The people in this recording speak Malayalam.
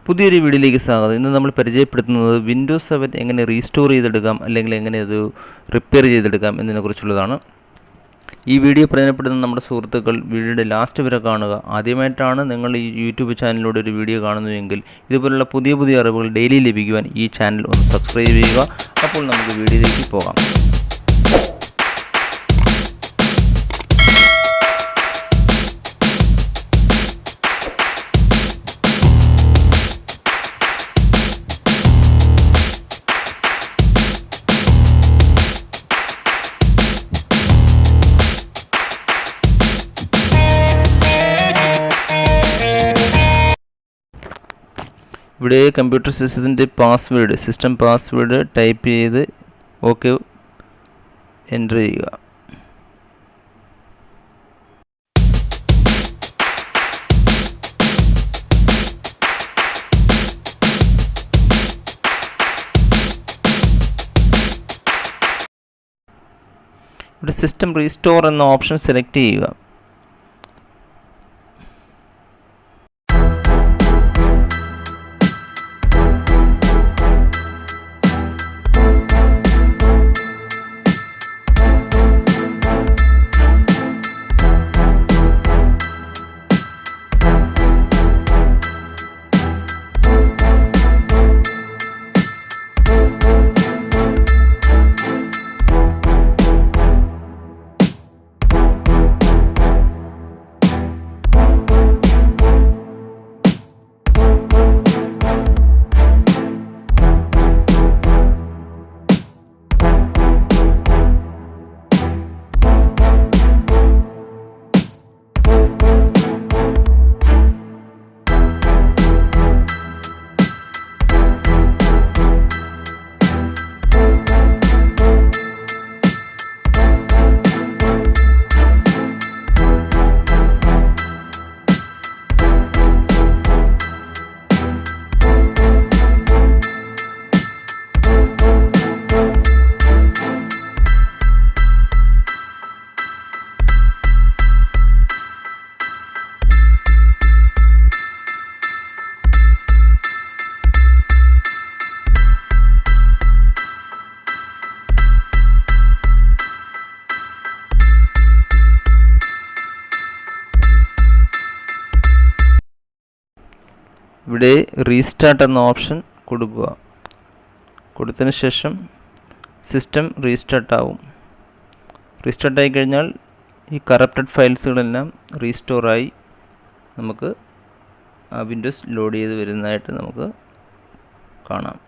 പുതിയൊരു വീഡിയോയിലേക്ക് സ്വാഗതം. ഇന്ന് നമ്മൾ പരിചയപ്പെടുത്തുന്നത് വിൻഡോസ് 7 എങ്ങനെ റീസ്റ്റോർ ചെയ്തെടുക്കാം അല്ലെങ്കിൽ എങ്ങനെ അത് റിപ്പയർ ചെയ്തെടുക്കാം എന്നതിനെക്കുറിച്ചുള്ളതാണ്. ഈ വീഡിയോ പ്രയോജനപ്പെടുന്ന നമ്മുടെ സുഹൃത്തുക്കൾ വീഡിയോയുടെ ലാസ്റ്റ് വരെ കാണുക. ആദ്യമായിട്ടാണ് നിങ്ങൾ ഈ യൂട്യൂബ് ചാനലിലൂടെ ഒരു വീഡിയോ കാണുന്നതെങ്കിൽ ഇതുപോലുള്ള പുതിയ അറിവുകൾ ഡെയിലി ലഭിക്കുവാൻ ഈ ചാനൽ ഒന്ന് സബ്സ്ക്രൈബ് ചെയ്യുക. അപ്പോൾ നമുക്ക് വീഡിയോയിലേക്ക് പോകാം. ഇവിടെ കമ്പ്യൂട്ടർ സിസ്റ്റത്തിൻ്റെ സിസ്റ്റം പാസ്വേഡ് ടൈപ്പ് ചെയ്ത് ഓക്കെ എൻ്റർ ചെയ്യുക. ഇവിടെ സിസ്റ്റം റീസ്റ്റോർ എന്ന ഓപ്ഷൻ സെലക്ട് ചെയ്യുക. ഇവിടെ റീസ്റ്റാർട്ട് എന്ന ഓപ്ഷൻ കൊടുക്കുക. കൊടുത്തതിന് ശേഷം സിസ്റ്റം റീസ്റ്റാർട്ടാവും. റീസ്റ്റാർട്ടായി കഴിഞ്ഞാൽ ഈ കറപ്റ്റഡ് ഫയൽസുകളെല്ലാം റീസ്റ്റോറായി നമുക്ക് വിൻഡോസ് ലോഡ് ചെയ്ത് വരുന്നതായിട്ട് നമുക്ക് കാണാം.